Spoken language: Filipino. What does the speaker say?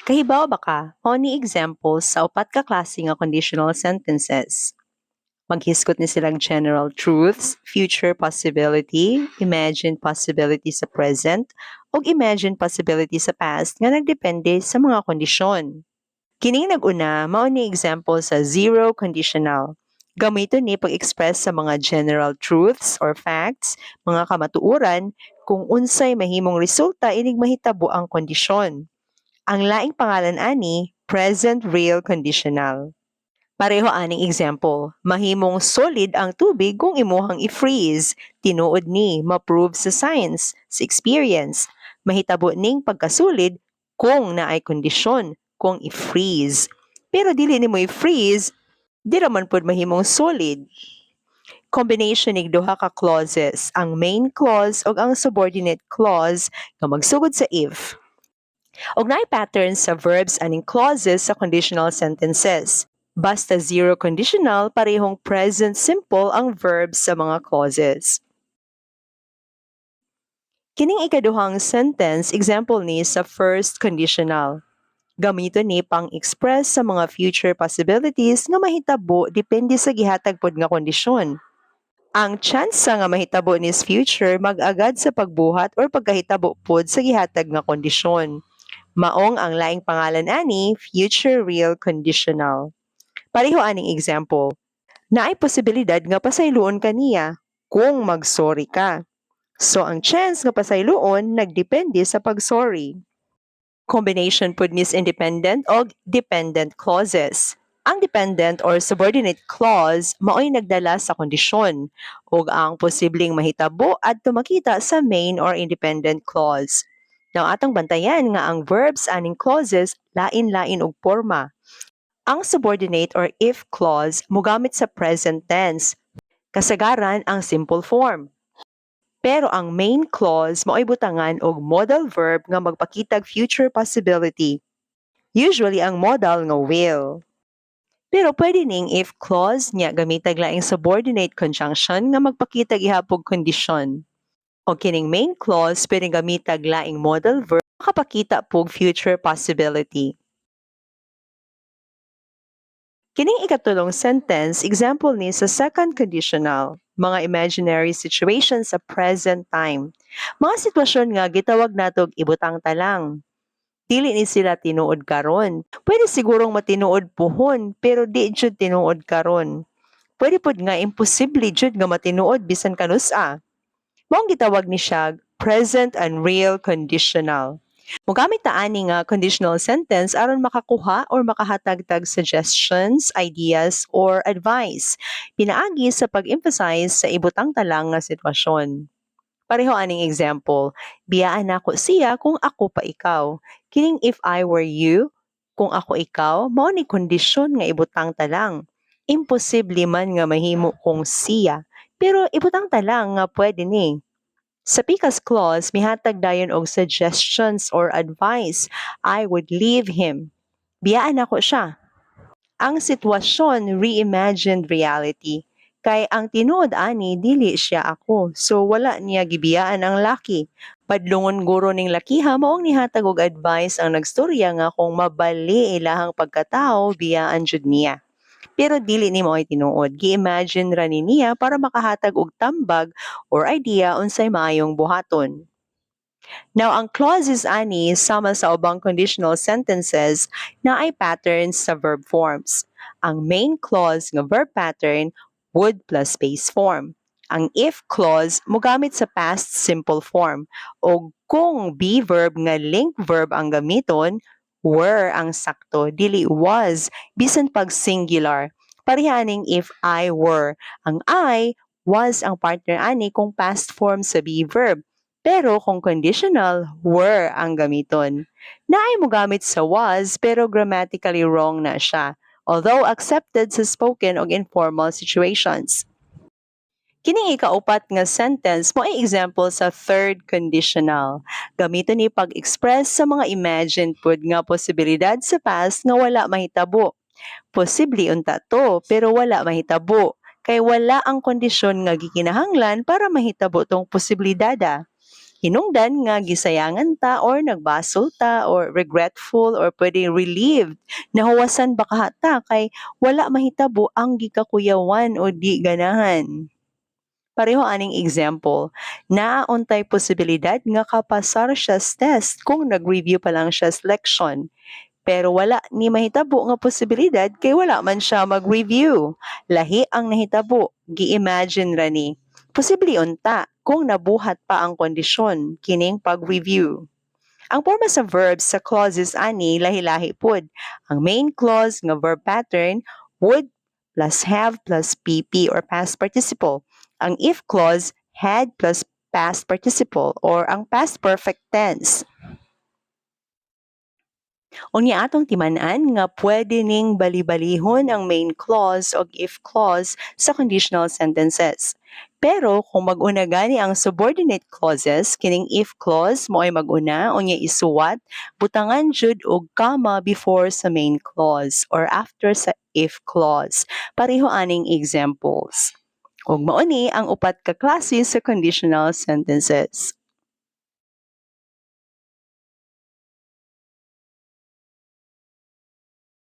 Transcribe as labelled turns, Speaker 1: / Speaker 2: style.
Speaker 1: Kahibaw ba ka? Mao ni examples sa upat ka klase nga conditional sentences. Maghiskot ni silang general truths, future possibility, imagined possibility sa present, ug imagined possibility sa past nga nagdepende sa mga kondisyon. Kining nag-una, mao ni example sa zero conditional. Gamiton ni pag-express sa mga general truths or facts, mga kamatuoran, kung unsay mahimong resulta inig mahitabo ang kondisyon. Ang laing pangalan ani, present real conditional. Pareho aning example, mahimong solid ang tubig kung imuhang i-freeze. Tinuod ni, ma-prove sa science, sa experience. Mahitabo ning pagkasulid kung naay kondisyon, kung i-freeze. Pero dili ni mo i-freeze, di raman pod mahimong solid. Combination nig duha ka clauses, ang main clause ug ang subordinate clause nga magsugod sa if. Og naay patterns sa verbs aning clauses sa conditional sentences. Basta zero conditional, parehong present simple ang verbs sa mga clauses. Kining ikaduhang sentence, example ni sa first conditional. Gamiton ni pang-express sa mga future possibilities nga mahitabo depende sa gihatag pod nga kondisyon. Ang tsansa nga mahitabo nis future mag-agad sa pagbuhat or pagkahitabo pod sa gihatag nga kondisyon. Maong ang laing pangalan ani, future real conditional. Pareho aning example. Naay posibilidad nga pasayloon ka niya kung mag-sorry ka. So ang chance nga pasayloon nagdepende sa pag-sorry. Combination pud nis independent o dependent clauses. Ang dependent or subordinate clause mao'y nagdala sa kondisyon ug ang posibleng mahitabo adto makita sa main or independent clause. Now atong bantayan nga ang verbs aning clauses lain-lain og porma. Ang subordinate or if clause mogamit sa present tense. Kasagaran ang simple form. Pero ang main clause mao'y butangan og modal verb nga magpakitag future possibility. Usually ang modal nga will. Pero pwede ning if clause niya gamitag laing subordinate conjunction nga magpakitag ihapog kondisyon. O kining main clause pwede gamitag laing modal verb makapakita pog future possibility. Kining ikatulong sentence, example ni sa second conditional, mga imaginary situations sa present time. Mga sitwasyon nga gitawag natog ibutang talang. Dili ni sila tinuod karon. Pwede sigurong matinuod puhon, pero di jud tinuod karon. Pwede pod nga imposible jud nga matinuod bisan kanusa. Maong gitawag ni siya present and real conditional. Mogamit ta ani nga conditional sentence aron makakuha or makahatagtag suggestions, ideas, or advice. Pinaagi sa pag-emphasize sa ibutang talang nga sitwasyon. Pareho aning example, biyaan ako siya kung ako pa ikaw. Kining if I were you, kung ako ikaw, mao ni kondisyon nga ibutang talang. Imposible man nga mahimo kung siya, pero ibutang talang nga pwede ni. Sa pikas clause, mihatag dayon og suggestions or advice. I would leave him. Biyaan ako siya. Ang sitwasyon, reimagined reality. Kay ang tinuod ani, dili siya ako. So wala niya gibiyaan ang laki. Padlungon guro ning lakiha, maong nihatag og advice ang nagstorya nga kung mabali ilahang pagkatao, biyaan jud niya. Pero dili ni mo ay tinuod. Gi-imagine ra ni niya para makahatag og tambag or idea unsay maayong buhaton. Now, ang clauses ani sama sa ubang conditional sentences na ay patterns sa verb forms. Ang main clause nga verb pattern, would plus base form. Ang if clause mogamit sa past simple form. O kung be verb nga link verb ang gamiton, were ang sakto, dili was, bisan pag singular. Parihaning if I were. Ang I was ang partner ani kung past form sa be verb. Pero kung conditional, were ang gamiton. Naay mo gamit sa was pero grammatically wrong na siya, although accepted sa spoken o informal situations. Kining ikaupat nga sentence mo ay example sa third conditional. Gamiton ni pag-express sa mga imagined pud nga posibilidad sa past nga wala mahitabo. Posible unta to, pero wala mahitabo. Kay wala ang kondisyon nga gikinahanglan para mahitabo tong posibilidada. Hinungdan nga gisayangan ta or nagbasol ta or regretful or pwede relieved. Nahuwasan baka ta kay wala mahitabo ang gikakuyawan o di ganahan. Pareho aning example, naaontay posibilidad nga kapasar siya sa test kung nag-review pa lang siya sa leksyon. Pero wala ni mahitabo nga posibilidad kay wala man siya mag-review. Lahi ang nahitabo, gi-imagine ra ni. Posible unta kung nabuhat pa ang kondisyon kining pag-review. Ang forma sa verbs sa clauses ani lahi-lahi pod. Ang main clause nga verb pattern would plus have plus PP or past participle. Ang if clause had plus past participle or ang past perfect tense. Unya atong timan-an nga pwede ning bali-balihon ang main clause o if clause sa conditional sentences. Pero kung mag-una gani ang subordinate clauses, kining if clause mo ay mag-una unya isuwat, butangan jud og comma before sa main clause or after sa if clause. Pareho aning examples. Ug mao ni ang upat ka klase sa conditional sentences.